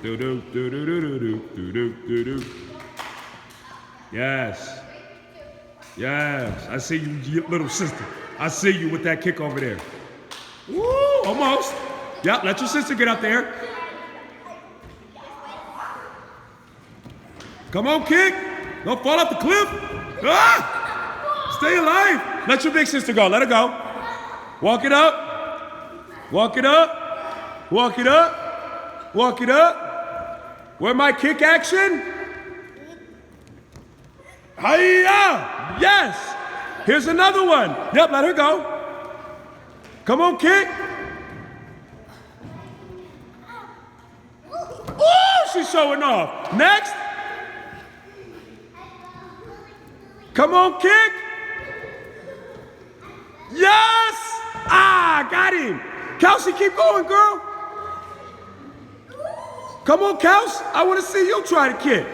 Do-do, do-do-do-do-do, do-do-do-do. Yes. Yes. I see you, little sister. I see you with that kick over there. Woo, almost. Yep, let your sister get up there. Come on, kick. Don't fall off the cliff. Ah! Stay alive. Let your big sister go. Let her go. Walk it up. Walk it up. Walk it up. Walk it up. Where my kick action? Hiya! Yes! Here's another one. Yep, let her go. Come on, kick. Ooh, she's showing off. Next. Come on, kick. Yes! Ah, got him. Kelsey, keep going, girl. Come on, Kels. I want to see you try to kick.